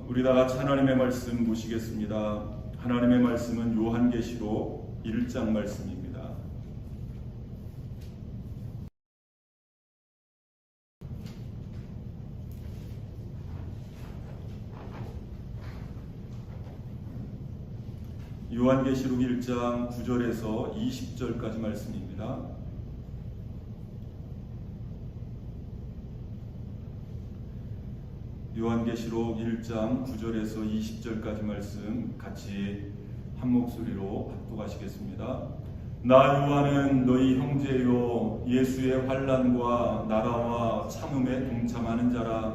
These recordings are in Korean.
우리 다 같이 하나님의 말씀 보시겠습니다. 하나님의 말씀은 요한계시록 1장 말씀입니다. 요한계시록 1장 9절에서 20절까지 말씀입니다. 요한계시록 1장 9절에서 20절까지 말씀 같이 한 목소리로 합독하시겠습니다. 나 요한은 너희 형제요 예수의 환난과 나라와 참음에 동참하는 자라.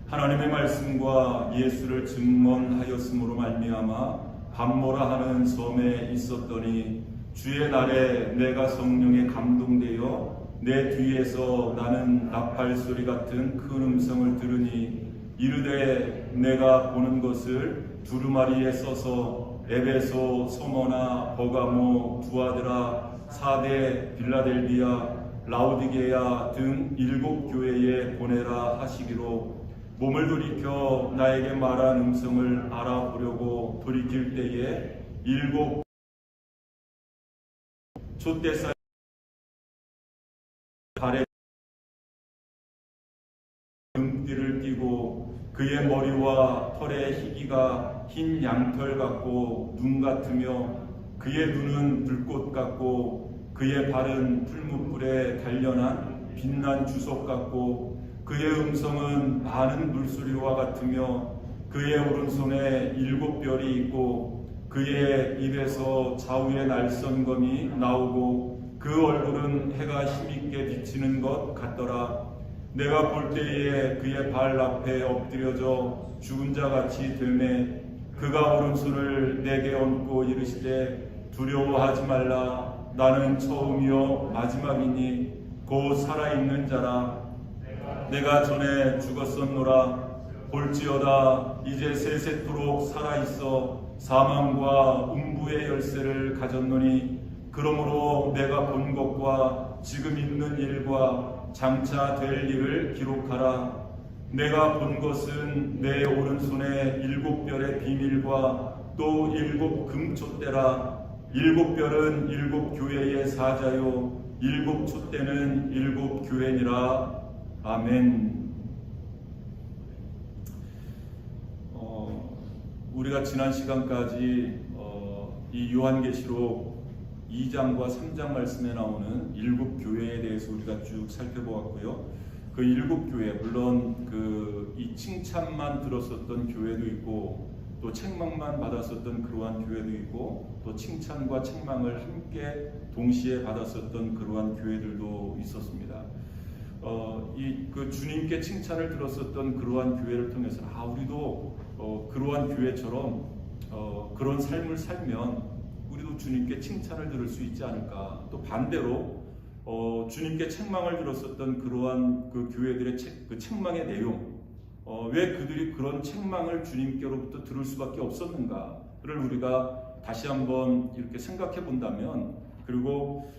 하나님의 말씀과 예수를 증언하였으므로 말미암아 밤모라 하는 섬에 있었더니 주의 날에 내가 성령에 감동되어 내 뒤에서 나는 나팔 소리 같은 큰 음성을 들으니 이르되 내가 보는 것을 두루마리에 써서 에베소, 소모나, 버가모, 두아드라, 사데, 빌라델비아, 라오디게아 등 7교회에 보내라 하시기로 몸을 돌이켜 나에게 말한 음성을 알아보려고 돌이킬 때에 7 촛대살 발에 금띠를 띠고 그의 머리와 털의 희기가 흰 양털 같고 눈 같으며 그의 눈은 불꽃 같고 그의 발은 풀무불에 단련한 빛난 주석 같고 그의 음성은 많은 물소리와 같으며 그의 오른손에 7별이 있고 그의 입에서 좌우의 날선검이 나오고 그 얼굴은 해가 힘있게 비치는 것 같더라. 내가 볼 때에 그의 발 앞에 엎드려져 죽은 자같이 되매 그가 오른손을 내게 얹고 이르시되 두려워하지 말라. 나는 처음이요 마지막이니 곧 살아있는 자라. 내가 전에 죽었었노라. 볼지어다 이제 세세토록 살아있어 사망과 음부의 열쇠를 가졌노니 그러므로 내가 본 것과 지금 있는 일과 장차 될 일을 기록하라. 내가 본 것은 내 오른손에 7별의 비밀과 또 7 금촛대라. 7별은 7교회의 사자요 7 촛대는 7 교회니라. 아멘. 우리가 지난 시간까지 이 요한계시록 2장과 3장 말씀에 나오는 7교회에 대해서 우리가 쭉 살펴보았고요. 그 7교회, 물론 이 칭찬만 들었었던 교회도 있고 또 책망만 받았었던 그러한 교회도 있고 또 칭찬과 책망을 함께 동시에 받았었던 그러한 교회들도 있었습니다. 그 주님께 칭찬을 들었었던 그러한 교회를 통해서 우리도 그러한 교회처럼 그런 삶을 살면 우리도 주님께 칭찬을 들을 수 있지 않을까. 또 반대로 주님께 책망을 들었었던 그러한 그 교회들의 그 책망의 내용, 왜 그들이 그런 책망을 주님께로부터 들을 수밖에 없었는가를 우리가 다시 한번 이렇게 생각해 본다면, 그리고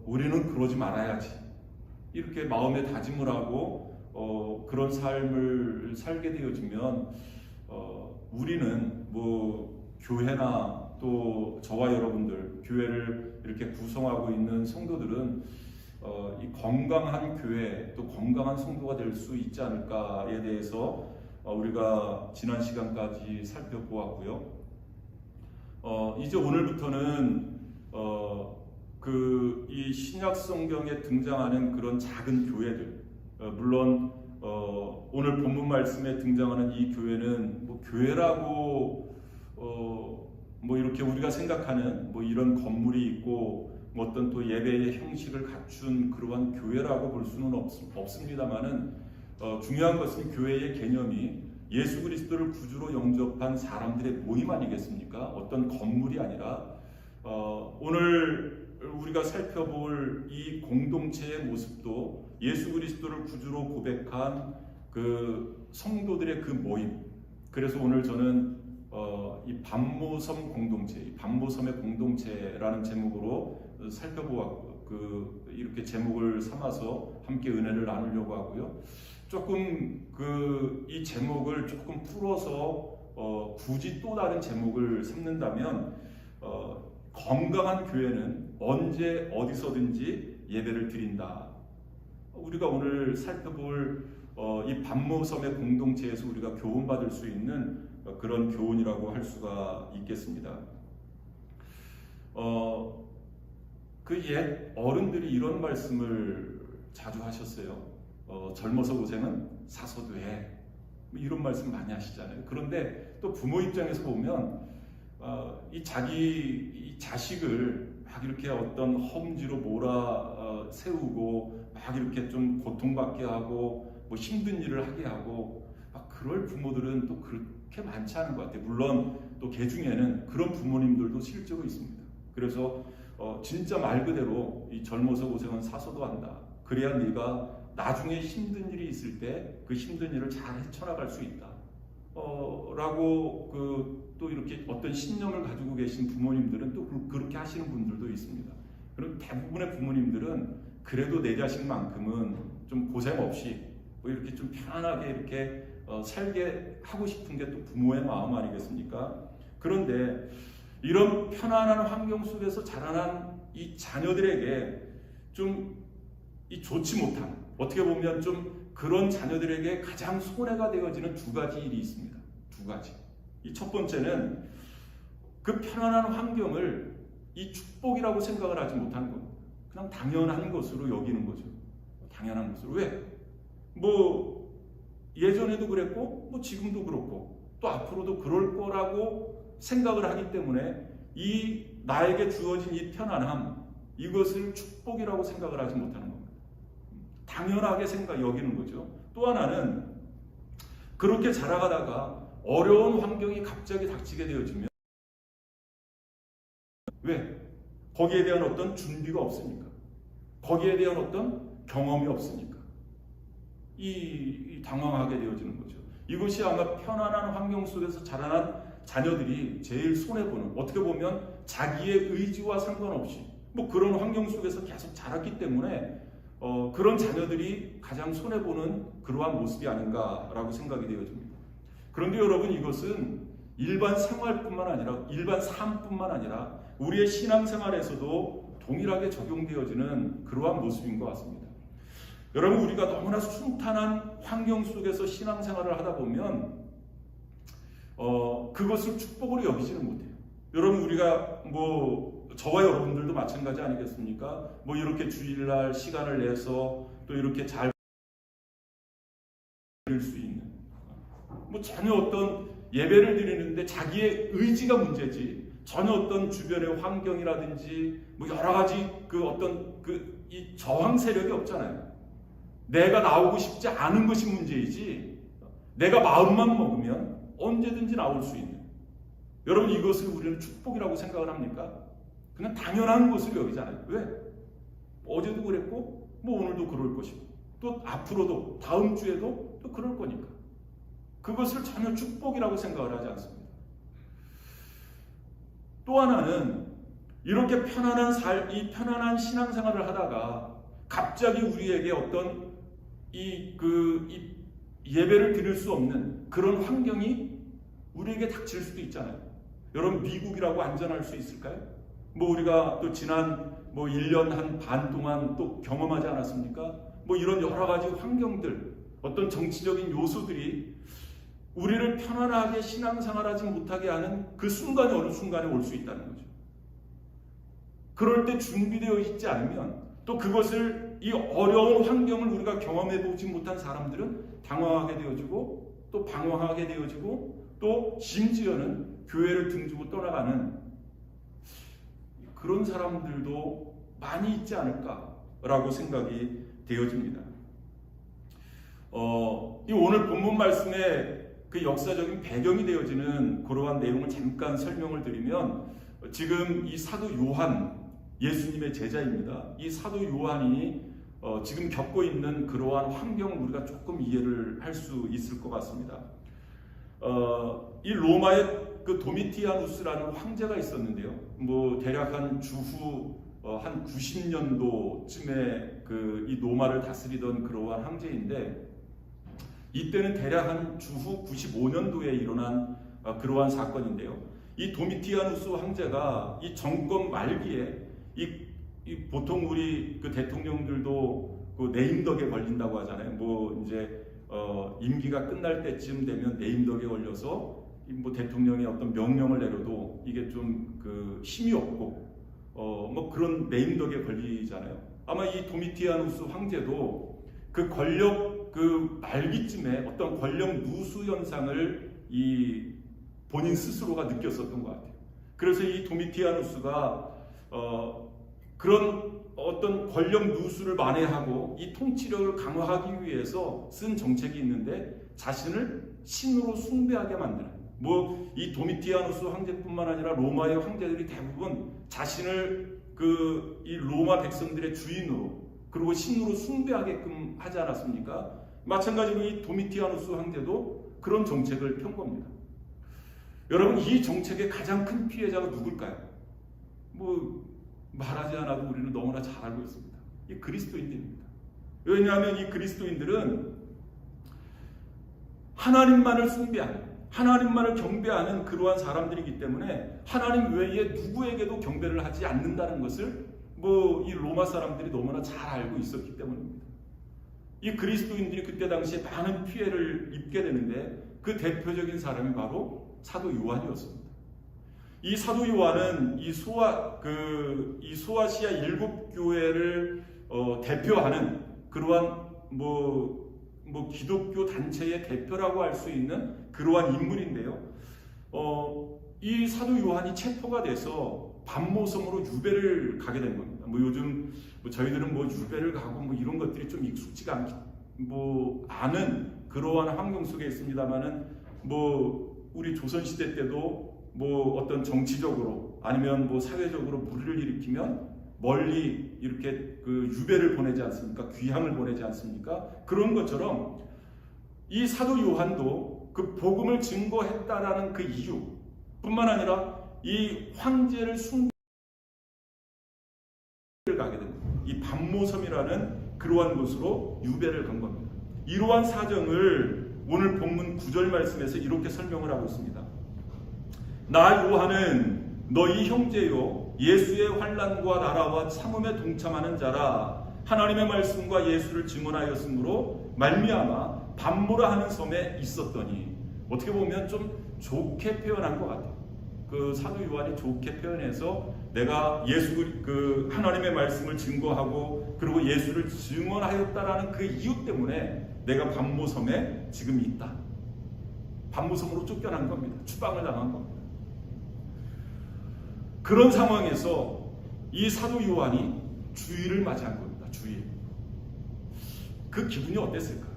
우리는 그러지 말아야지 이렇게 마음에 다짐을 하고 그런 삶을 살게 되어지면 우리는 교회나 또 저와 여러분들 교회를 이렇게 구성하고 있는 성도들은 이 건강한 교회 또 건강한 성도가 될 수 있지 않을까에 대해서 우리가 지난 시간까지 살펴보았고요. 이제 오늘부터는 이 신약 성경에 등장하는 그런 작은 교회들, 물론 오늘 본문 말씀에 등장하는 이 교회는 교회라고 이렇게 우리가 생각하는 이런 건물이 있고 어떤 또 예배의 형식을 갖춘 그러한 교회라고 볼 수는 없습니다만은 중요한 것은 교회의 개념이 예수 그리스도를 구주로 영접한 사람들의 모임 아니겠습니까? 어떤 건물이 아니라 오늘 우리가 살펴볼 이 공동체의 모습도 예수 그리스도를 구주로 고백한 그 성도들의 그 모임. 그래서 오늘 저는 이 밤모섬 공동체, 밤모섬의 공동체라는 제목으로 살펴보았고 이렇게 제목을 삼아서 함께 은혜를 나누려고 하고요. 조금 이 제목을 조금 풀어서 굳이 또 다른 제목을 삼는다면 건강한 교회는 언제 어디서든지 예배를 드린다. 우리가 오늘 살펴볼 이 반모섬의 공동체에서 우리가 교훈받을 수 있는 그런 교훈이라고 할 수가 있겠습니다. 그 옛 어른들이 이런 말씀을 자주 하셨어요. 젊어서 고생은 사서도 해. 이런 말씀 많이 하시잖아요. 그런데 또 부모 입장에서 보면 이 자식을 막 이렇게 어떤 험지로 세우고 막 이렇게 좀 고통받게 하고 뭐 힘든 일을 하게 하고 막 그럴 부모들은 또 그렇게 많지 않은 것 같아요. 물론 또 개 중에는 그런 부모님들도 실제로 있습니다. 그래서 진짜 말 그대로 이 젊어서 고생은 사서도 한다. 그래야 네가 나중에 힘든 일이 있을 때 그 힘든 일을 잘 헤쳐나갈 수 있다. 라고 또 이렇게 어떤 신념을 가지고 계신 부모님들은 또 그렇게 하시는 분들도 있습니다. 그리고 대부분의 부모님들은 그래도 내 자식만큼은 좀 고생 없이 뭐 이렇게 좀 편안하게 이렇게 살게 하고 싶은 게 또 부모의 마음 아니겠습니까? 그런데 이런 편안한 환경 속에서 자라난 이 자녀들에게 좀 이 좋지 못한, 어떻게 보면 좀 그런 자녀들에게 가장 손해가 되어지는 두 가지 일이 있습니다. 두 가지. 이 첫 번째는 그 편안한 환경을 이 축복이라고 생각을 하지 못하는 것. 그냥 당연한 것으로 여기는 거죠. 당연한 것으로. 왜? 뭐 예전에도 그랬고 뭐 지금도 그렇고 또 앞으로도 그럴 거라고 생각을 하기 때문에 이 나에게 주어진 이 편안함, 이것을 축복이라고 생각을 하지 못하는 겁니다. 당연하게 여기는 거죠. 또 하나는 그렇게 자라가다가 어려운 환경이 갑자기 닥치게 되어지면 왜? 거기에 대한 어떤 준비가 없으니까. 거기에 대한 어떤 경험이 없으니까. 이 당황하게 되어지는 거죠. 이것이 아마 편안한 환경 속에서 자라난 자녀들이 제일 손해보는, 어떻게 보면 자기의 의지와 상관없이 뭐 그런 환경 속에서 계속 자랐기 때문에 그런 자녀들이 가장 손해보는 그러한 모습이 아닌가라고 생각이 되어집니다. 그런데 여러분, 이것은 일반 생활뿐만 아니라 일반 삶뿐만 아니라 우리의 신앙생활에서도 동일하게 적용되어지는 그러한 모습인 것 같습니다. 여러분, 우리가 너무나 순탄한 환경 속에서 신앙생활을 하다 보면 그것을 축복으로 여기지는 못해요. 여러분, 우리가 저와 여러분들도 마찬가지 아니겠습니까? 이렇게 주일날 시간을 내서 또 이렇게 잘 드릴 수 있는, 전혀 어떤 예배를 드리는데 자기의 의지가 문제지, 전혀 어떤 주변의 환경이라든지 여러 가지 이 저항 세력이 없잖아요. 내가 나오고 싶지 않은 것이 문제이지, 내가 마음만 먹으면 언제든지 나올 수 있는. 여러분, 이것을 우리는 축복이라고 생각을 합니까? 그냥 당연한 것으로 여기잖아요. 왜? 어제도 그랬고 오늘도 그럴 것이고 또 앞으로도 다음 주에도 또 그럴 거니까 그것을 전혀 축복이라고 생각을 하지 않습니다. 또 하나는 이렇게 이 편안한 신앙생활을 하다가 갑자기 우리에게 어떤 이 예배를 드릴 수 없는 그런 환경이 우리에게 닥칠 수도 있잖아요. 여러분, 미국이라고 안전할 수 있을까요? 우리가 또 지난 1년 한 반 동안 또 경험하지 않았습니까? 이런 여러 가지 환경들, 어떤 정치적인 요소들이 우리를 편안하게 신앙생활하지 못하게 하는 그 순간이 어느 순간에 올 수 있다는 거죠. 그럴 때 준비되어 있지 않으면 또 그것을, 이 어려운 환경을 우리가 경험해 보지 못한 사람들은 당황하게 되어지고 또 방황하게 되어지고 또 심지어는 교회를 등지고 떠나가는 그런 사람들도 많이 있지 않을까라고 생각이 되어집니다. 이 오늘 본문 말씀의 그 역사적인 배경이 되어지는 그러한 내용을 잠깐 설명을 드리면, 지금 이 사도 요한, 예수님의 제자입니다. 이 사도 요한이 지금 겪고 있는 그러한 환경을 우리가 조금 이해를 할 수 있을 것 같습니다. 이 로마의 그 도미티아누스라는 황제가 있었는데요. 대략 한 주후 한 90년도쯤에 이 로마를 다스리던 그러한 황제인데, 이때는 대략 한 주후 95년도에 일어난 그러한 사건인데요. 이 도미티아누스 황제가 이 정권 말기에 보통 우리 그 대통령들도 그 네임덕에 걸린다고 하잖아요. 뭐 이제 임기가 끝날 때쯤 되면 네임덕에 걸려서 뭐 대통령이 어떤 명령을 내려도 이게 좀 그 힘이 없고 뭐 그런 네임덕에 걸리잖아요. 아마 이 도미티아누스 황제도 그 권력 그 말기쯤에 어떤 권력 누수 현상을 이 본인 스스로가 느꼈었던 것 같아요. 그래서 이 도미티아누스가 그런 어떤 권력 누수를 만회하고 이 통치력을 강화하기 위해서 쓴 정책이 있는데 자신을 신으로 숭배하게 만드는, 뭐 이 도미티아누스 황제뿐만 아니라 로마의 황제들이 대부분 자신을 이 로마 백성들의 주인으로 그리고 신으로 숭배하게끔 하지 않았습니까? 마찬가지로 이 도미티아누스 황제도 그런 정책을 편 겁니다. 여러분, 이 정책의 가장 큰 피해자가 누굴까요? 뭐 말하지 않아도 우리는 너무나 잘 알고 있습니다. 이 그리스도인들입니다. 왜냐하면 이 그리스도인들은 하나님만을 숭배하는, 하나님만을 경배하는 그러한 사람들이기 때문에 하나님 외에 누구에게도 경배를 하지 않는다는 것을 뭐 이 로마 사람들이 너무나 잘 알고 있었기 때문입니다. 이 그리스도인들이 그때 당시에 많은 피해를 입게 되는데 그 대표적인 사람이 바로 사도 요한이었습니다. 이 사도 요한은 이 소아시아 일곱 교회를 대표하는 그러한 뭐 기독교 단체의 대표라고 할 수 있는 그러한 인물인데요. 이 사도 요한이 체포가 돼서 반모섬으로 유배를 가게 된 겁니다. 뭐 요즘 저희들은 뭐 유배를 가고 뭐 이런 것들이 좀 익숙지가 않은 그러한 환경 속에 있습니다만은 뭐 우리 조선 시대 때도 뭐 어떤 정치적으로 아니면 뭐 사회적으로 무리를 일으키면 멀리 이렇게 그 유배를 보내지 않습니까? 귀향을 보내지 않습니까? 그런 것처럼 이 사도 요한도 그 복음을 증거했다라는 그 이유뿐만 아니라 이 황제를 가게 됩니다. 이 반모섬이라는 그러한 곳으로 유배를 간 겁니다. 이러한 사정을 오늘 본문 9절 말씀에서 이렇게 설명을 하고 있습니다. 나 요한은 너희 형제요 예수의 환난과 나라와 참음에 동참하는 자라. 하나님의 말씀과 예수를 증언하였으므로 말미암아 반모라 하는 섬에 있었더니. 어떻게 보면 좀 좋게 표현한 것 같아요. 그 사도 요한이 좋게 표현해서 내가 하나님의 말씀을 증거하고 그리고 예수를 증언하였다라는 그 이유 때문에 내가 반모섬에 지금 있다. 반모섬으로 쫓겨난 겁니다. 추방을 당한 겁니다. 그런 상황에서 이 사도 요한이 주일을 맞이한 겁니다. 주일. 그 기분이 어땠을까요?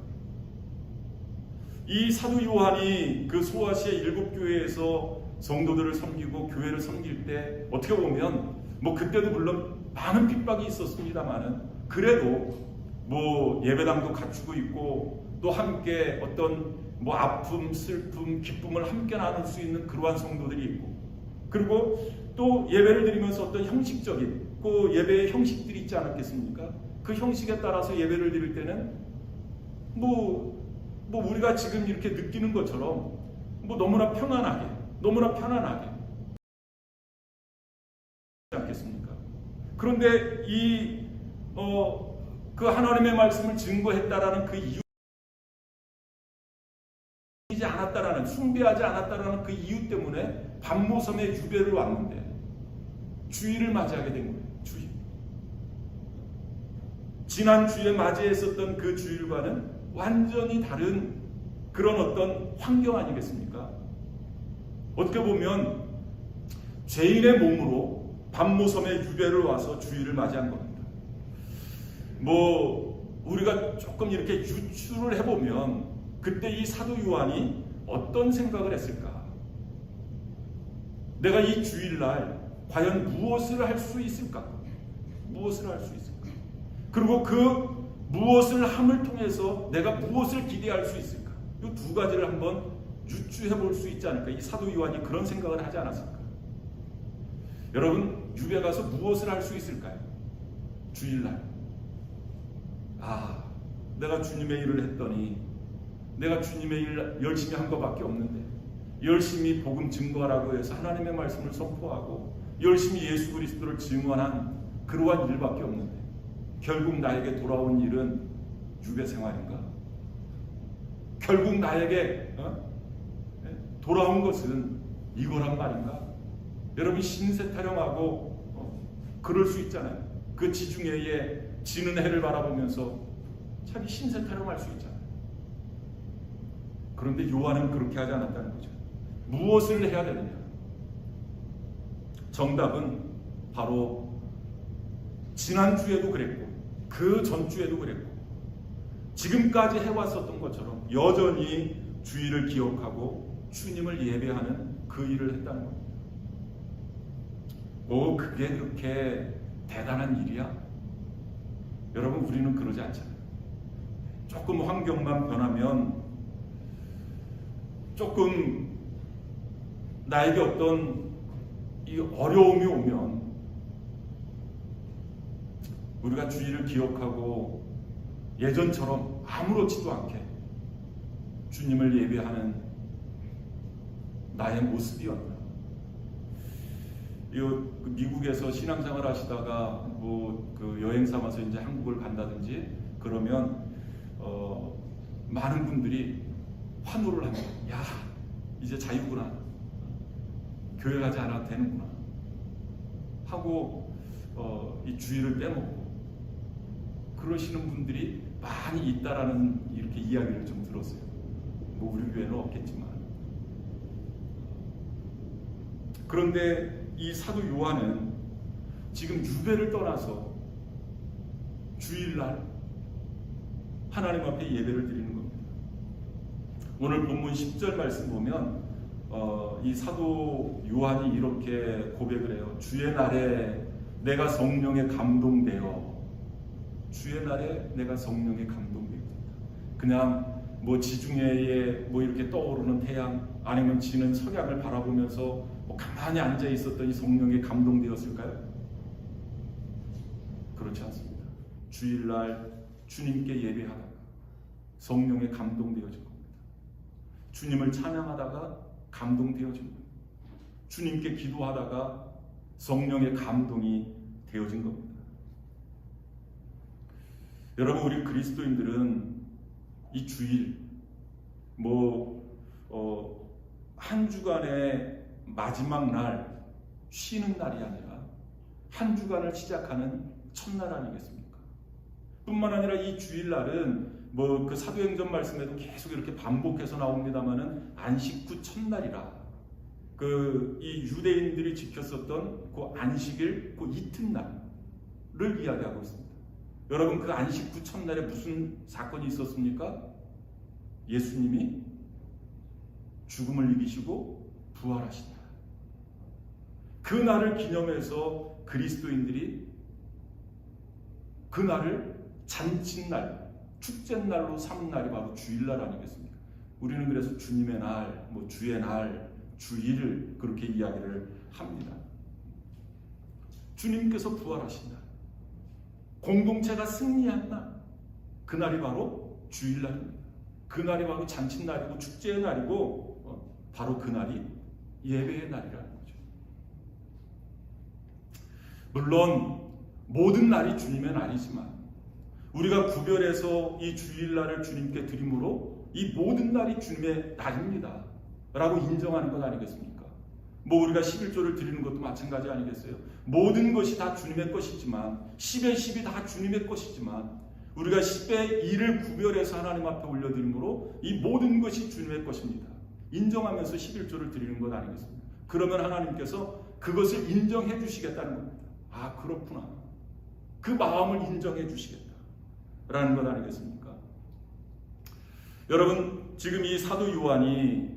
이 사도 요한이 그 소아시아 일곱 교회에서 성도들을 섬기고 교회를 섬길 때 어떻게 보면 뭐 그때도 물론 많은 핍박이 있었습니다만은 그래도 뭐 예배당도 갖추고 있고 또 함께 어떤 뭐 아픔, 슬픔, 기쁨을 함께 나눌 수 있는 그러한 성도들이 있고 그리고 또 예배를 드리면서 어떤 형식적인 그 예배의 형식들이 있지 않았겠습니까? 그 형식에 따라서 예배를 드릴 때는 뭐 우리가 지금 이렇게 느끼는 것처럼 뭐 너무나 편안하게 않겠습니까? 그런데 그 하나님의 말씀을 증거했다라는 그 이유 숭배하지 않았다라는 그 이유 때문에 반모섬에 유배를 왔는데 주일을 맞이하게 된 거예요. 주일. 지난 주에 맞이했었던 그 주일과는 완전히 다른 그런 어떤 환경 아니겠습니까? 어떻게 보면 죄인의 몸으로 반모섬에 유배를 와서 주일을 맞이한 겁니다. 뭐 우리가 조금 이렇게 유추를 해보면 그때 이 사도 요한이 어떤 생각을 했을까? 내가 이 주일날 과연 무엇을 할 수 있을까? 무엇을 할 수 있을까? 그리고 그 무엇을 함을 통해서 내가 무엇을 기대할 수 있을까? 이 두 가지를 한번 유추해 볼 수 있지 않을까? 이 사도 요한이 그런 생각을 하지 않았을까? 여러분, 유배 가서 무엇을 할 수 있을까요? 주일날. 내가 주님의 일을 했더니 내가 주님의 일 열심히 한 것밖에 없는데, 열심히 복음 증거하라고 해서 하나님의 말씀을 선포하고 열심히 예수 그리스도를 증언한 그러한 일밖에 없는데, 결국 나에게 돌아온 일은 유배 생활인가? 결국 나에게 돌아온 것은 이거란 말인가? 여러분, 신세 타령하고 그럴 수 있잖아요. 그 지중해에 지는 해를 바라보면서 자기 신세 타령할 수 있잖아요. 그런데 요한은 그렇게 하지 않았다는 거죠. 무엇을 해야 되느냐? 정답은 바로 지난주에도 그랬고 그 전주에도 그랬고 지금까지 해왔었던 것처럼 여전히 주일을 기억하고 주님을 예배하는 그 일을 했다는 겁니다. 그게 그렇게 대단한 일이야? 여러분, 우리는 그러지 않잖아요. 조금 환경만 변하면, 조금 나에게 어떤 이 어려움이 오면 우리가 주일을 기억하고 예전처럼 아무렇지도 않게 주님을 예배하는 나의 모습이었나? 미국에서 신앙생활 하시다가 그 여행 삼아서 이제 한국을 간다든지 그러면 많은 분들이 환호를 합니다. 야, 이제 자유구나. 교회 가지 않아도 되는구나. 하고 이 주일을 빼먹고 그러시는 분들이 많이 있다라는 이렇게 이야기를 좀 들었어요. 우리 교회는 없겠지만. 그런데 이 사도 요한은 지금 유배를 떠나서 주일날 하나님 앞에 예배를 드리는 겁니다. 오늘 본문 10절 말씀 보면 이 사도 요한이 이렇게 고백을 해요. 주의 날에 내가 성령에 감동되어, 주의 날에 내가 성령에 감동되었다. 그냥 지중해에 이렇게 떠오르는 태양 아니면 지는 석양을 바라보면서 가만히 앉아 있었던 이 성령에 감동되었을까요? 그렇지 않습니다. 주일날 주님께 예배하다가 성령에 감동되어진 겁니다. 주님을 찬양하다가 감동되어진 겁니다. 주님께 기도하다가 성령의 감동이 되어진 겁니다. 여러분, 우리 그리스도인들은 이 주일 한 주간의 마지막 날, 쉬는 날이 아니라 한 주간을 시작하는 첫날 아니겠습니까? 뿐만 아니라 이 주일날은 그 사도행전 말씀에도 계속 이렇게 반복해서 나옵니다만은 안식 후 첫날이라 이 유대인들이 지켰었던 그 안식일 그 이튿날을 이야기하고 있습니다. 여러분, 그 안식 후 첫날에 무슨 사건이 있었습니까? 예수님이 죽음을 이기시고 부활하신다. 그 날을 기념해서 그리스도인들이 그 날을 잔칫날, 축제날로 삼은 날이 바로 주일날 아니겠습니까? 우리는 그래서 주님의 날, 주의 날, 주일을 그렇게 이야기를 합니다. 주님께서 부활하신 날, 공동체가 승리한 날, 그 날이 바로 주일날입니다. 그 날이 바로 잔칫날이고 축제의 날이고 바로 그 날이 예배의 날이라는 거죠. 물론 모든 날이 주님의 날이지만 우리가 구별해서 이 주일날을 주님께 드림으로 이 모든 날이 주님의 날입니다 라고 인정하는 것 아니겠습니까? 우리가 11조를 드리는 것도 마찬가지 아니겠어요? 모든 것이 다 주님의 것이지만 10의 10이 다 주님의 것이지만 우리가 10의 1을 구별해서 하나님 앞에 올려드림으로 이 모든 것이 주님의 것입니다. 인정하면서 11조를 드리는 것 아니겠습니까? 그러면 하나님께서 그것을 인정해 주시겠다는 겁니다. 아, 그렇구나. 그 마음을 인정해 주시겠다라는 것 아니겠습니까? 여러분, 지금 이 사도 요한이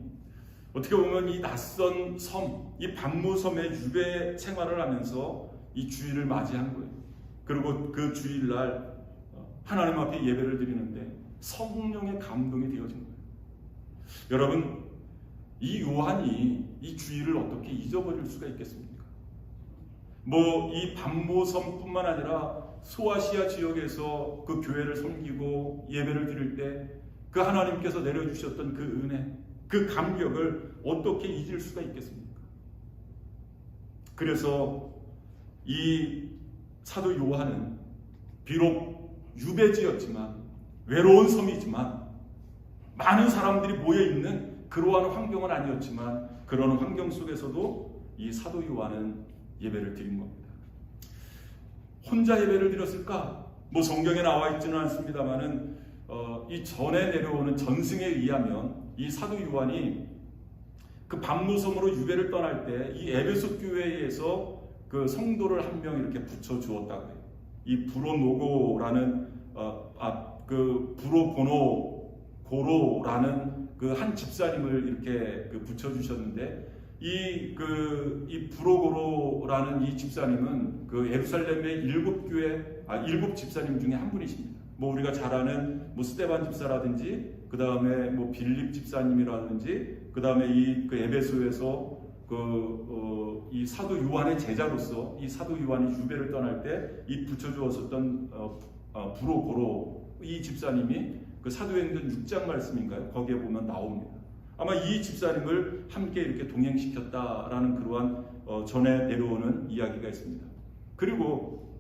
어떻게 보면 이 낯선 섬, 이 반모섬의 유배 생활을 하면서 이 주일을 맞이한 거예요. 그리고 그 주일날 하나님 앞에 예배를 드리는데 성령의 감동이 되어진 거예요. 여러분, 이 요한이 이 주일을 어떻게 잊어버릴 수가 있겠습니까? 이 반모섬뿐만 아니라 소아시아 지역에서 그 교회를 섬기고 예배를 드릴 때 그 하나님께서 내려주셨던 그 은혜, 그 감격을 어떻게 잊을 수가 있겠습니까? 그래서 이 사도 요한은 비록 유배지였지만, 외로운 섬이지만, 많은 사람들이 모여있는 그러한 환경은 아니었지만, 그런 환경 속에서도 이 사도 요한은 예배를 드린 겁니다. 혼자 예배를 드렸을까? 뭐 성경에 나와 있지는 않습니다만은 이 전에 내려오는 전승에 의하면 이 사도 요한이 그 밤무섬으로 유배를 떠날 때 이 에베소 교회에서 그 성도를 한 명 이렇게 붙여 주었다고 해요. 이 브로노고라는 그 브로고노고로라는 그 한 집사님을 이렇게 그 붙여 주셨는데, 이 브로고로라는 이 집사님은 그 예루살렘의 일곱 집사님 중에 한 분이십니다. 뭐 우리가 잘 아는 뭐 스데반 집사라든지, 그 다음에 뭐 빌립 집사님이라든지, 그 다음에 그 에베소에서 이 사도 요한의 제자로서 이 사도 요한이 유배를 떠날 때 이 붙여주었었던 브로고로 이 집사님이 그 사도행전 6장 말씀인가요? 거기에 보면 나옵니다. 아마 이 집사님을 함께 이렇게 동행시켰다라는 그러한 전에 내려오는 이야기가 있습니다. 그리고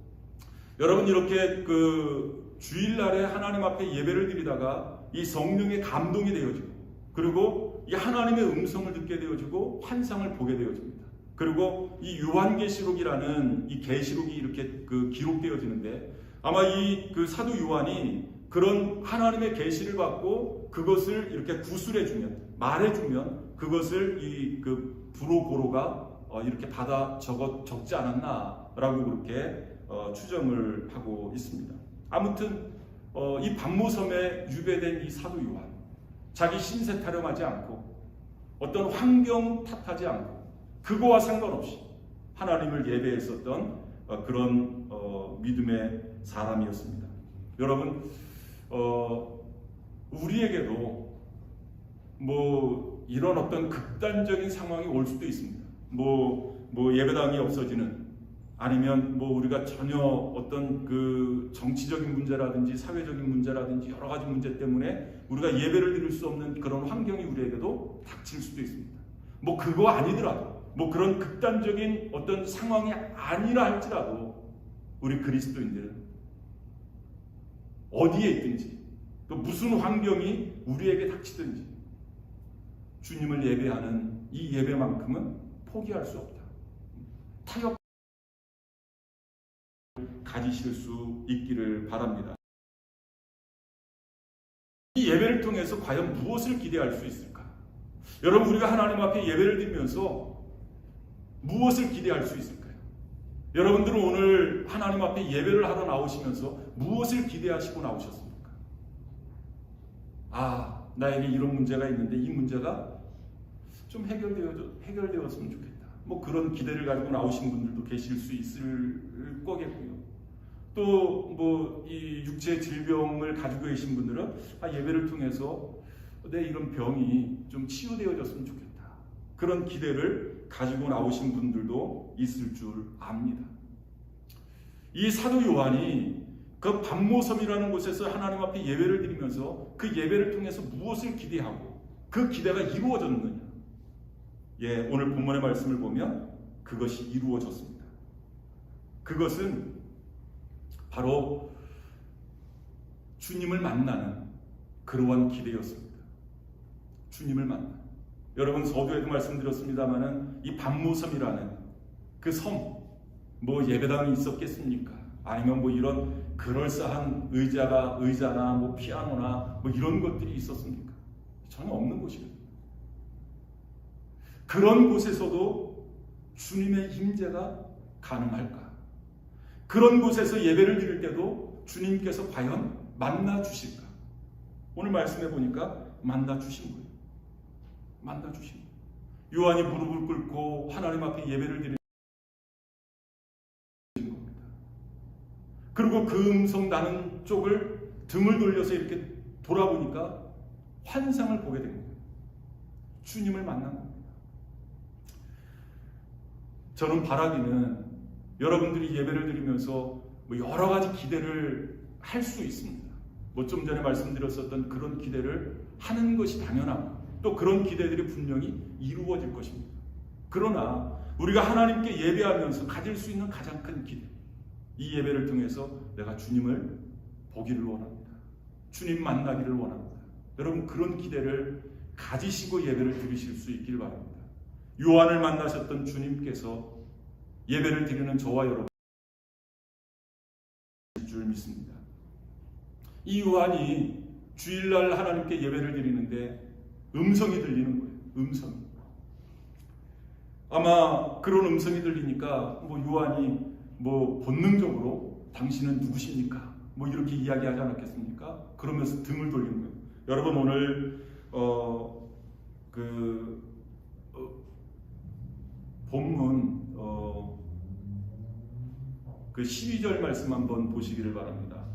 여러분, 이렇게 그 주일날에 하나님 앞에 예배를 드리다가 이 성령의 감동이 되어지고, 그리고 이 하나님의 음성을 듣게 되어지고 환상을 보게 되어집니다. 그리고 이 요한계시록이라는 이 계시록이 이렇게 그 기록되어지는데, 아마 이 그 사도 요한이 그런 하나님의 계시를 받고 그것을 이렇게 구술해주면, 말해주면 그것을 이 그 브로고로가 이렇게 받아 적지 않았나라고 그렇게 추정을 하고 있습니다. 아무튼 이 밤모섬에 유배된 이 사도 요한, 자기 신세 타령하지 않고 어떤 환경 탓하지 않고 그거와 상관없이 하나님을 예배했었던 그런 믿음의 사람이었습니다. 여러분, 우리에게도 뭐 이런 어떤 극단적인 상황이 올 수도 있습니다. 뭐 예배당이 없어지는, 아니면 뭐 우리가 전혀 어떤 그 정치적인 문제라든지 사회적인 문제라든지 여러 가지 문제 때문에 우리가 예배를 드릴 수 없는 그런 환경이 우리에게도 닥칠 수도 있습니다. 뭐 그거 아니더라도, 뭐 그런 극단적인 어떤 상황이 아니라 할지라도 우리 그리스도인들은 어디에 있든지, 또 무슨 환경이 우리에게 닥치든지 주님을 예배하는 이 예배만큼은 포기할 수 없다. 타협 가지실 수 있기를 바랍니다. 이 예배를 통해서 과연 무엇을 기대할 수 있을까? 여러분, 우리가 하나님 앞에 예배를 드리면서 무엇을 기대할 수 있을까요? 여러분들은 오늘 하나님 앞에 예배를 하러 나오시면서 무엇을 기대하시고 나오셨습니까? 나에게 이런 문제가 있는데 이 문제가 좀 해결되었으면 좋겠다. 뭐 그런 기대를 가지고 나오신 분들도 계실 수 있을 거겠고요. 또 뭐 이 육체 질병을 가지고 계신 분들은 예배를 통해서 내 이런 병이 좀 치유되어졌으면 좋겠다. 그런 기대를 가지고 나오신 분들도 있을 줄 압니다. 이 사도 요한이 그 밤모섬이라는 곳에서 하나님 앞에 예배를 드리면서 그 예배를 통해서 무엇을 기대하고 그 기대가 이루어졌느냐? 오늘 본문의 말씀을 보면 그것이 이루어졌습니다. 그것은 바로 주님을 만나는 그러한 기대였습니다. 주님을 만나는. 여러분, 서두에도 말씀드렸습니다마는 이 밤모섬이라는 그 섬, 뭐 예배당이 있었겠습니까? 아니면 뭐 이런 그럴싸한 의자나 뭐 피아노나 뭐 이런 것들이 있었습니까? 전혀 없는 곳이거든요. 그런 곳에서도 주님의 임재가 가능할까? 그런 곳에서 예배를 드릴 때도 주님께서 과연 만나 주실까? 오늘 말씀해 보니까 만나 주신 거예요. 만나 주신 거예요. 요한이 무릎을 꿇고 하나님 앞에 예배를 드리는 겁니다. 그리고 그 음성 나는 쪽을 등을 돌려서 이렇게 돌아보니까 환상을 보게 된 거예요. 주님을 만난 겁니다. 저는 바라기는 여러분들이 예배를 드리면서 뭐 여러 가지 기대를 할 수 있습니다. 뭐 좀 전에 말씀드렸었던 그런 기대를 하는 것이 당연하고 또 그런 기대들이 분명히 이루어질 것입니다. 그러나 우리가 하나님께 예배하면서 가질 수 있는 가장 큰 기대, 이 예배를 통해서 내가 주님을 보기를 원합니다. 주님 만나기를 원합니다. 여러분 그런 기대를 가지시고 예배를 드리실 수 있길 바랍니다. 요한을 만나셨던 주님께서 예배를 드리는 저와 여러분 줄 믿습니다. 이 요한이 주일날 하나님께 예배를 드리는데 음성이 들리는 거예요. 음성. 아마 그런 음성이 들리니까 요한이 본능적으로 당신은 누구십니까? 이렇게 이야기하지 않았겠습니까? 그러면서 등을 돌리는 거예요. 여러분 오늘 본문 그 12절 말씀 한번 보시기를 바랍니다.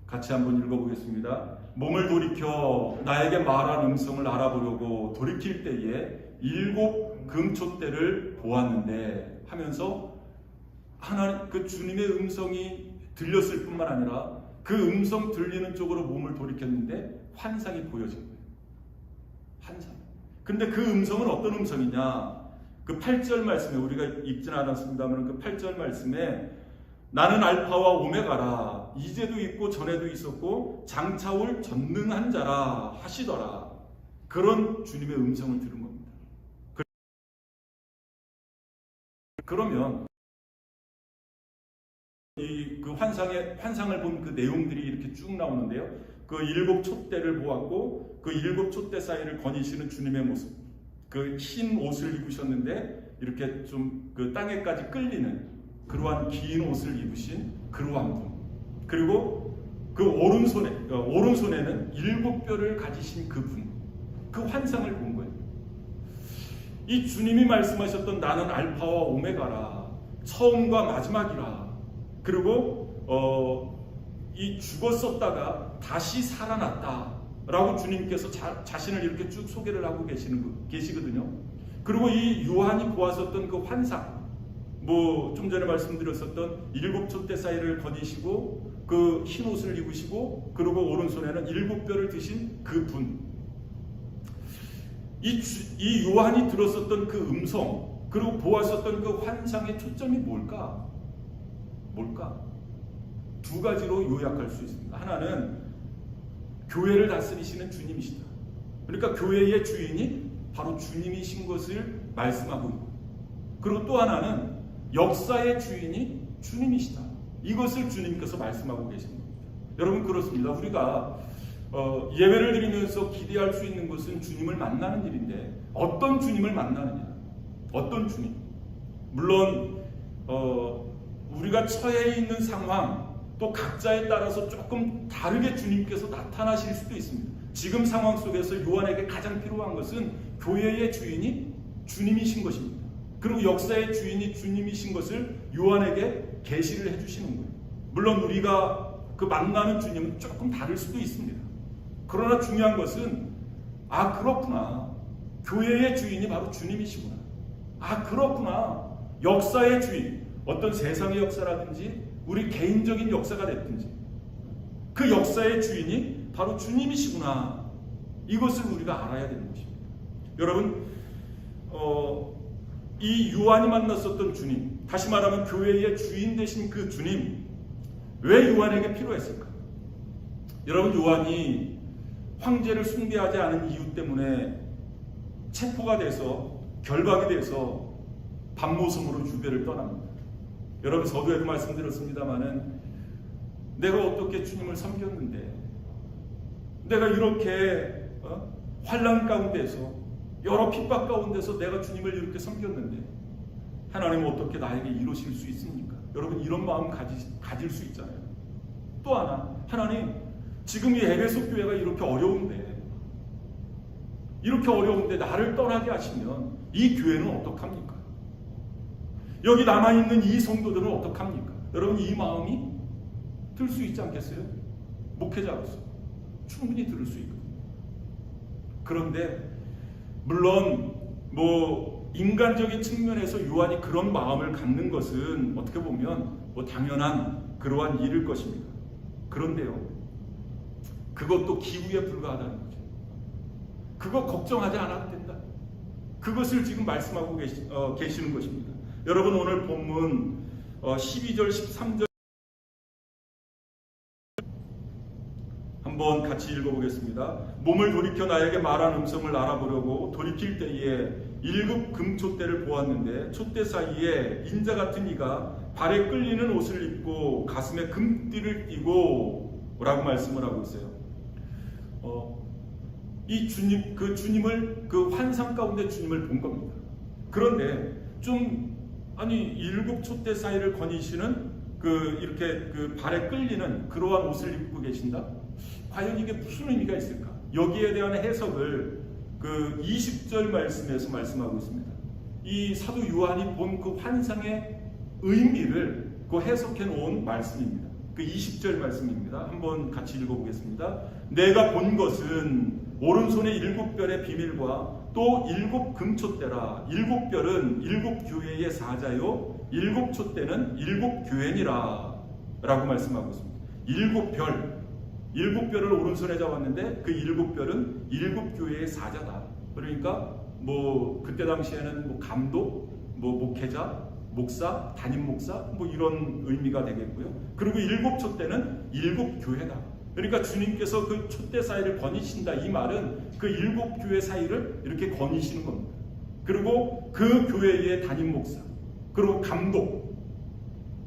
같이 한번 읽어보겠습니다. 몸을 돌이켜 나에게 말한 음성을 알아보려고 돌이킬 때에 7 금촛대를 보았는데 하면서 하나님 그 주님의 음성이 들렸을 뿐만 아니라 그 음성 들리는 쪽으로 몸을 돌이켰는데 환상이 보여진 거예요. 환상. 근데 그 음성은 어떤 음성이냐? 그 8절 말씀에 우리가 읽지는 않았습니다만 그 8절 말씀에 나는 알파와 오메가라 이제도 있고 전에도 있었고 장차 올 전능한 자라 하시더라. 그런 주님의 음성을 들은 겁니다. 그러면 그 환상을 본 그 내용들이 이렇게 쭉 나오는데요. 그 7 촛대를 보았고 그 7 촛대 사이를 거니시는 주님의 모습. 그 흰 옷을 입으셨는데 이렇게 좀 그 땅에까지 끌리는 그러한 긴 옷을 입으신 그러한 분. 그리고 그 오른손에는 7뼈를 가지신 그 분. 그 환상을 본 거예요. 이 주님이 말씀하셨던 나는 알파와 오메가라. 처음과 마지막이라. 그리고 이 죽었었다가 다시 살아났다 라고 주님께서 자신을 이렇게 쭉 소개를 하고 계시거든요. 그리고 이 요한이 보았었던 그 환상, 좀 전에 말씀드렸었던 7 촛대 사이를 거니시고 그 흰 옷을 입으시고 그리고 오른손에는 7뼈를 드신 그 분, 이 요한이 들었었던 그 음성 그리고 보았었던 그 환상의 초점이 뭘까? 2 가지로 요약할 수 있습니다. 하나는 교회를 다스리시는 주님이시다. 그러니까 교회의 주인이 바로 주님이신 것을 말씀하고 있고, 그리고 또 하나는 역사의 주인이 주님이시다. 이것을 주님께서 말씀하고 계십니다. 여러분 그렇습니다. 우리가 예배를 드리면서 기대할 수 있는 것은 주님을 만나는 일인데 어떤 주님을 만나느냐? 어떤 주님? 물론 우리가 처해 있는 상황 또 각자에 따라서 조금 다르게 주님께서 나타나실 수도 있습니다. 지금 상황 속에서 요한에게 가장 필요한 것은 교회의 주인이 주님이신 것입니다. 그리고 역사의 주인이 주님이신 것을 요한에게 계시를 해주시는 거예요. 물론 우리가 그 만나는 주님은 조금 다를 수도 있습니다. 그러나 중요한 것은 그렇구나. 교회의 주인이 바로 주님이시구나. 그렇구나. 역사의 주인, 어떤 세상의 역사라든지 우리 개인적인 역사가 됐든지 그 역사의 주인이 바로 주님이시구나. 이것을 우리가 알아야 되는 것입니다. 여러분 이 요한이 만났었던 주님, 다시 말하면 교회의 주인 되신 그 주님, 왜 요한에게 필요했을까? 여러분 요한이 황제를 숭배하지 않은 이유 때문에 체포가 돼서 결박이 돼서 밤모섬으로 유배를 떠납니다. 여러분 서두에도 말씀드렸습니다마는 내가 어떻게 주님을 섬겼는데, 내가 이렇게 환난 가운데서 여러 핍박 가운데서 내가 주님을 이렇게 섬겼는데 하나님은 어떻게 나에게 이러실 수 있습니까? 여러분 이런 마음 가질 수 있잖아요. 또 하나님 지금 이 에베소 교회가 이렇게 어려운데 나를 떠나게 하시면 이 교회는 어떡합니까? 여기 남아있는 이 성도들은 어떡합니까? 여러분 이 마음이 들 수 있지 않겠어요? 목회자로서 충분히 들을 수 있거든요. 그런데 물론 인간적인 측면에서 요한이 그런 마음을 갖는 것은 어떻게 보면 당연한 그러한 일일 것입니다. 그런데요, 그것도 기후에 불과하다는 거죠. 그거 걱정하지 않아도 된다. 그것을 지금 말씀하고 계시는 것입니다. 여러분, 오늘 본문 12절 13절 한번 같이 읽어보겠습니다. 몸을 돌이켜 나에게 말한 음성을 알아보려고 돌이킬 때에 1급 금촛대를 보았는데 촛대 사이에 인자 같은 이가 발에 끌리는 옷을 입고 가슴에 금띠를 띠고 라고 말씀을 하고 있어요. 이 주님, 그 주님을, 그 환상 가운데 주님을 본 겁니다. 그런데 일곱 촛대 사이를 거니시는 이렇게 발에 끌리는 그러한 옷을 입고 계신다? 과연 이게 무슨 의미가 있을까? 여기에 대한 해석을 20절 말씀에서 말씀하고 있습니다. 이 사도 요한이 본 그 환상의 의미를 해석해 놓은 말씀입니다. 20절 말씀입니다. 한번 같이 읽어보겠습니다. 내가 본 것은 오른손의 7별의 비밀과 또 7 금촛대라. 7별은 7 교회의 사자요 7 촛대는 7 교회니라 라고 말씀하고 있습니다. 7별을 오른손에 잡았는데 그 7별은 7 교회의 사자다. 그러니까 그때 당시에는 감독, 목회자, 목사, 담임 목사 이런 의미가 되겠고요. 그리고 7 촛대는 7 교회다. 그러니까 주님께서 그 촛대 사이를 거니신다. 이 말은 그 7 교회 사이를 이렇게 거니시는 겁니다. 그리고 그 교회의 담임 목사, 그리고 감독,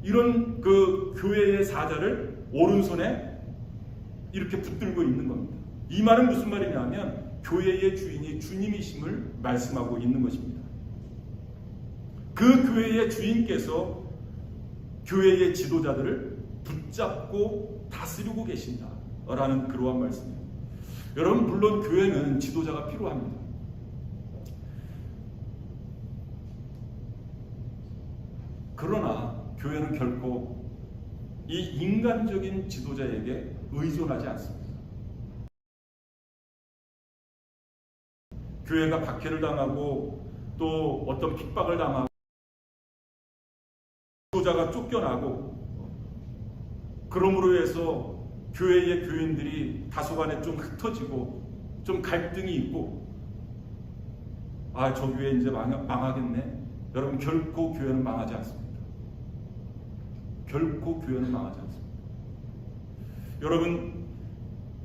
이런 그 교회의 사자를 오른손에 이렇게 붙들고 있는 겁니다. 이 말은 무슨 말이냐면 교회의 주인이 주님이심을 말씀하고 있는 것입니다. 그 교회의 주인께서 교회의 지도자들을 붙잡고 다스리고 계신다라는 그러한 말씀입니다. 여러분, 물론 교회는 지도자가 필요합니다. 그러나 교회는 결코 이 인간적인 지도자에게 의존하지 않습니다. 교회가 박해를 당하고 또 어떤 핍박을 당하고 지도자가 쫓겨나고 그러므로 해서 교회의 교인들이 다소간에 좀 흩어지고 좀 갈등이 있고 저 교회 이제 망하겠네. 여러분, 결코 교회는 망하지 않습니다. 결코 교회는 망하지 않습니다. 여러분,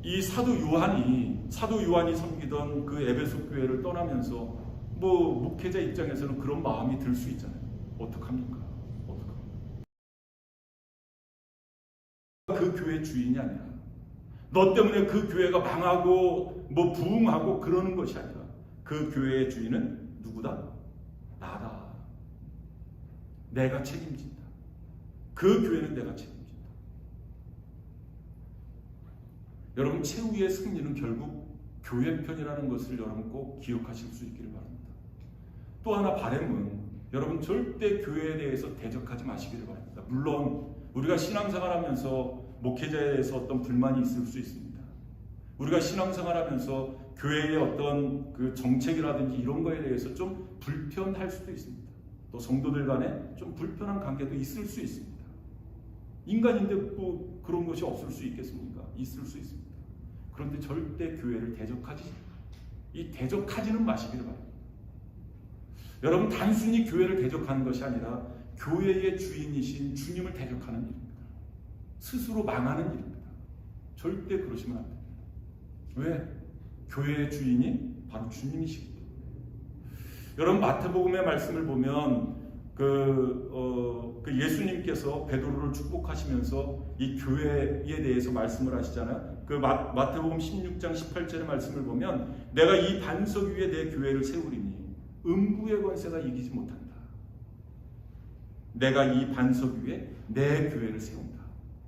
이 사도 요한이 섬기던 그 에베소 교회를 떠나면서 목회자 입장에서는 그런 마음이 들 수 있잖아요. 어떡합니까? 그 교회 주인이 아니라 너 때문에 그 교회가 망하고 부흥하고 그러는 것이 아니라 그 교회의 주인은 누구다? 나다. 내가 책임진다. 그 교회는 내가 책임진다. 여러분, 최후의 승리는 결국 교회 편이라는 것을 여러분 꼭 기억하실 수 있기를 바랍니다. 또 하나 바람은 여러분 절대 교회에 대해서 대적하지 마시기를 바랍니다. 물론 우리가 신앙생활하면서 목회자에 대해서 어떤 불만이 있을 수 있습니다. 우리가 신앙생활하면서 교회의 어떤 그 정책이라든지 이런 거에 대해서 좀 불편할 수도 있습니다. 또 성도들 간에 좀 불편한 관계도 있을 수 있습니다. 인간인데 그런 것이 없을 수 있겠습니까? 있을 수 있습니다. 그런데 절대 교회를 대적하지는 마시기를 바랍니다. 여러분, 단순히 교회를 대적하는 것이 아니라 교회의 주인이신 주님을 대적하는 일입니다. 스스로 망하는 일입니다. 절대 그러시면 안 됩니다. 왜? 교회의 주인이 바로 주님이시기 때문에. 여러분, 마태복음의 말씀을 보면 예수님께서 베드로를 축복하시면서 이 교회에 대해서 말씀을 하시잖아요. 마태복음 16장 18절의 말씀을 보면 내가 이 반석 위에 내 교회를 세우리니 음부의 권세가 이기지 못한다. 내가 이 반석 위에 내 교회를 세운다.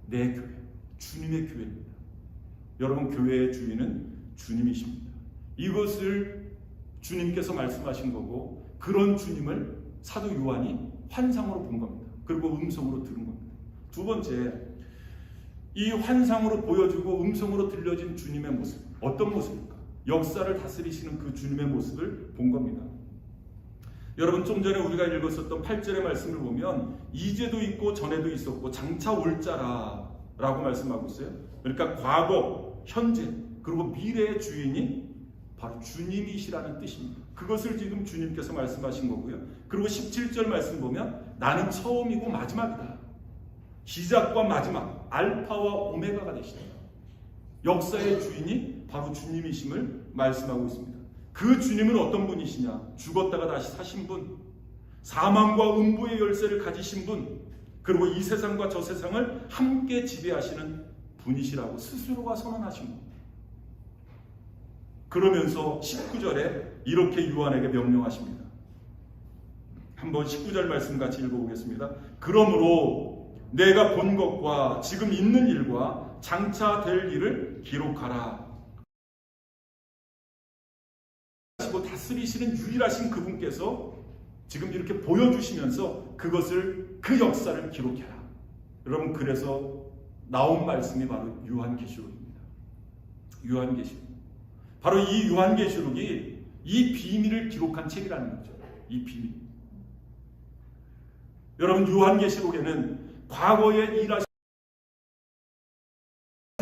내 교회, 주님의 교회입니다. 여러분, 교회의 주인은 주님이십니다. 이것을 주님께서 말씀하신 거고 그런 주님을 사도 요한이 환상으로 본 겁니다. 그리고 음성으로 들은 겁니다. 두 번째, 이 환상으로 보여주고 음성으로 들려진 주님의 모습, 어떤 모습일까? 역사를 다스리시는 그 주님의 모습을 본 겁니다. 여러분 좀 전에 우리가 읽었었던 8절의 말씀을 보면 이제도 있고 전에도 있었고 장차 올 자라 라고 말씀하고 있어요. 그러니까 과거, 현재, 그리고 미래의 주인이 바로 주님이시라는 뜻입니다. 그것을 지금 주님께서 말씀하신 거고요. 그리고 17절 말씀 보면 나는 처음이고 마지막이다. 시작과 마지막, 알파와 오메가가 되시다. 역사의 주인이 바로 주님이심을 말씀하고 있습니다. 그 주님은 어떤 분이시냐? 죽었다가 다시 사신 분, 사망과 음부의 열쇠를 가지신 분, 그리고 이 세상과 저 세상을 함께 지배하시는 분이시라고 스스로가 선언하신 겁니다. 그러면서 19절에 이렇게 요한에게 명령하십니다. 한번 19절 말씀 같이 읽어보겠습니다. 그러므로 내가 본 것과 지금 있는 일과 장차 될 일을 기록하라. 다스리시는 유일하신 그분께서 지금 이렇게 보여주시면서 그것을, 그 역사를 기록해라. 여러분, 그래서 나온 말씀이 바로 요한계시록입니다. 요한계시록. 바로 이 요한계시록이 이 비밀을 기록한 책이라는 거죠. 이 비밀. 여러분, 요한계시록에는 과거에 일하신,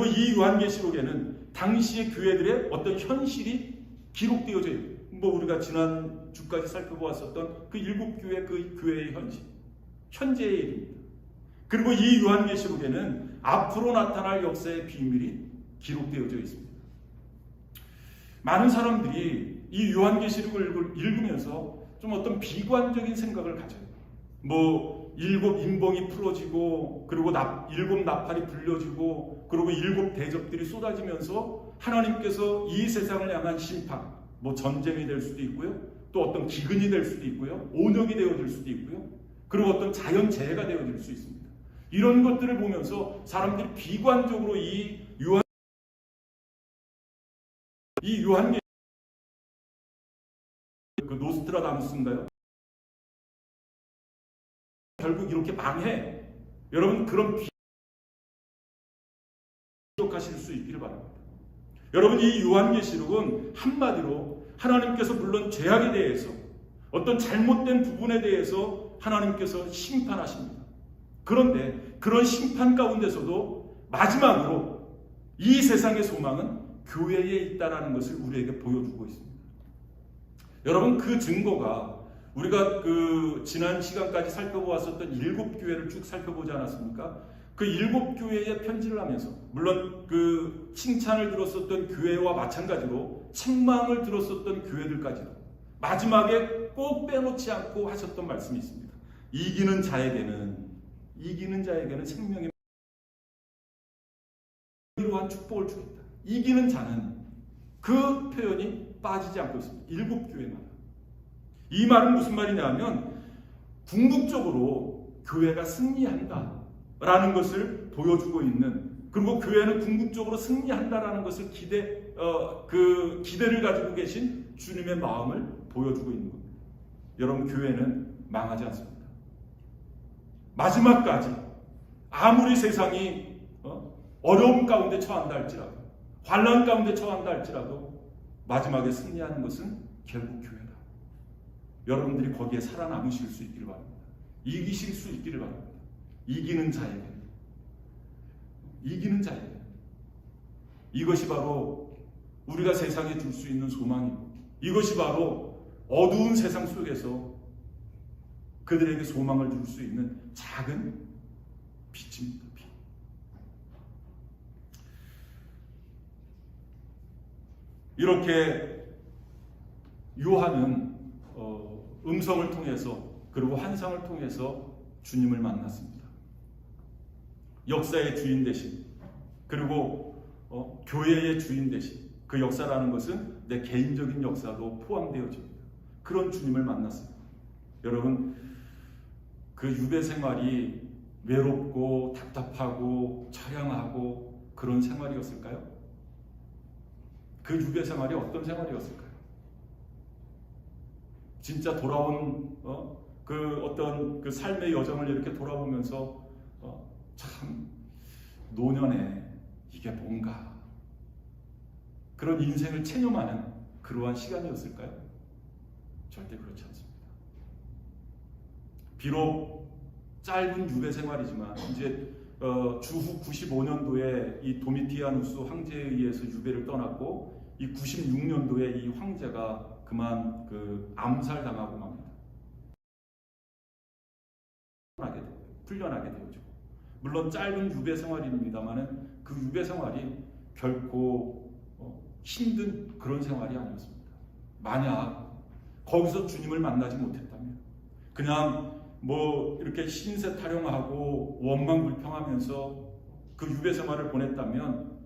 이 요한계시록에는 당시의 교회들의 어떤 현실이 기록되어져 있어요. 우리가 지난 주까지 살펴보았었던 그 7교회, 그 교회의 현실, 현재의 일입니다. 그리고 이 요한계시록에는 앞으로 나타날 역사의 비밀이 기록되어져 있습니다. 많은 사람들이 이 요한계시록을 읽으면서 좀 어떤 비관적인 생각을 가져요. 7 인봉이 풀어지고, 그리고 7 나팔이 불려지고, 그리고 7 대접들이 쏟아지면서 하나님께서 이 세상을 향한 심판, 전쟁이 될 수도 있고요, 또 어떤 기근이 될 수도 있고요, 온역이 되어질 수도 있고요, 그리고 어떤 자연재해가 되어질 수 있습니다. 이런 것들을 보면서 사람들이 비관적으로 이 요한계시록, 그 노스트라다무스인가요? 결국 이렇게 망해. 여러분, 그런 기억하실 수 있기를 바랍니다. 여러분, 이 요한계시록은 한마디로 하나님께서 물론 죄악에 대해서, 어떤 잘못된 부분에 대해서 하나님께서 심판하십니다. 그런데 그런 심판 가운데서도 마지막으로 이 세상의 소망은 교회에 있다는 것을 우리에게 보여주고 있습니다. 여러분, 그 증거가 우리가 지난 시간까지 살펴보았었던 7교회를 쭉 살펴보지 않았습니까? 그 7교회에 편지를 하면서, 물론 그 칭찬을 들었었던 교회와 마찬가지로 책망을 들었었던 교회들까지도 마지막에 꼭 빼놓지 않고 하셨던 말씀이 있습니다. 이기는 자에게는 생명의 이러한 축복을 주겠다. 이기는 자는, 그 표현이 빠지지 않고 있습니다. 7교회마다. 이 말은 무슨 말이냐면 궁극적으로 교회가 승리한다라는 것을 보여주고 있는, 그리고 교회는 궁극적으로 승리한다라는 것을 기대를 가지고 계신 주님의 마음을 보여주고 있는 겁니다. 여러분, 교회는 망하지 않습니다. 마지막까지 아무리 세상이 어려움 가운데 처한다 할지라도, 환난 가운데 처한다 할지라도 마지막에 승리하는 것은 결국 교회다. 여러분들이 거기에 살아남으실 수 있기를 바랍니다. 이기실 수 있기를 바랍니다. 이기는 자에게. 이것이 바로 우리가 세상에 줄 수 있는 소망이고, 이것이 바로 어두운 세상 속에서 그들에게 소망을 줄 수 있는 작은 빛입니다. 빛. 이렇게 요한은 음성을 통해서, 그리고 환상을 통해서 주님을 만났습니다. 역사의 주인 되신, 그리고 교회의 주인 되신 그 역사라는 것은 내 개인적인 역사도 포함되어집니다. 그런 주님을 만났습니다. 여러분, 그 유배 생활이 외롭고 답답하고 처량하고 그런 생활이었을까요? 그 유배 생활이 어떤 생활이었을까요? 진짜 돌아온 그 어떤 그 삶의 여정을 이렇게 돌아보면서 참 노년에 이게 뭔가, 그런 인생을 체념하는 그러한 시간이었을까요? 절대 그렇지 않습니다. 비록 짧은 유배 생활이지만 이제 주후 95년도에 이 도미티아누스 황제에 의해서 유배를 떠났고 이 96년도에 이 황제가 그만 암살당하고 맙니다. 풀려나게 되죠. 물론 짧은 유배 생활입니다만은 그 유배 생활이 결코 힘든 그런 생활이 아니었습니다. 만약 거기서 주님을 만나지 못했다면 그냥 이렇게 신세 타령하고 원망불평하면서 그 유배 생활을 보냈다면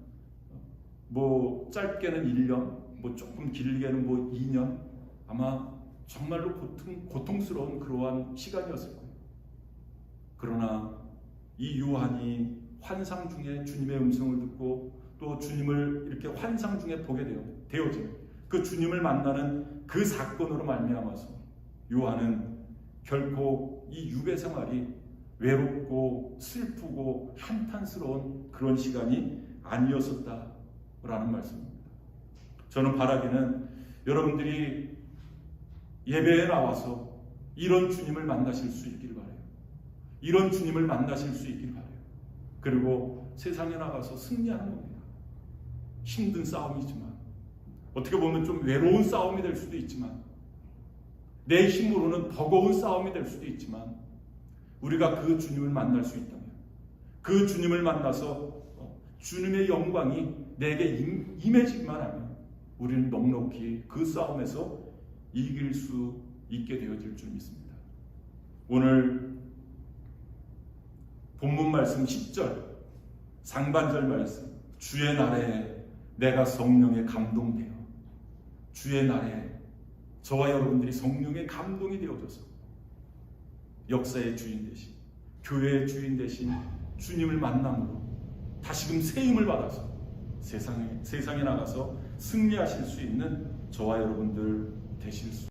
짧게는 1년, 조금 길게는 2년, 아마 정말로 고통스러운 그러한 시간이었을 거예요. 그러나 이 요한이 환상 중에 주님의 음성을 듣고 또 주님을 이렇게 환상 중에 보게 되어진 그 주님을 만나는 그 사건으로 말미암아서 요한은 결코 이 유배 생활이 외롭고 슬프고 한탄스러운 그런 시간이 아니었었다라는 말씀입니다. 저는 바라기는 여러분들이 예배에 나와서 이런 주님을 만나실 수 있기를 바라요. 이런 주님을 만나실 수 있기를 바라요. 그리고 세상에 나가서 승리하는 겁니다. 힘든 싸움이지만 어떻게 보면 좀 외로운 싸움이 될 수도 있지만 내 힘으로는 버거운 싸움이 될 수도 있지만 우리가 그 주님을 만날 수 있다면 그 주님을 만나서 주님의 영광이 내게 임해지기만 하면 우리는 넉넉히 그 싸움에서 이길 수 있게 되어질 줄 믿습니다. 오늘 본문 말씀 10절 상반절 말씀 주의 날에 내가 성령에 감동되어 주의 날에 저와 여러분들이 성령의 감동이 되어져서 역사의 주인 되신 교회의 주인 되신 주님을 만남으로 다시금 세임을 받아서 세상에 나가서 승리하실 수 있는 저와 여러분들 되실 수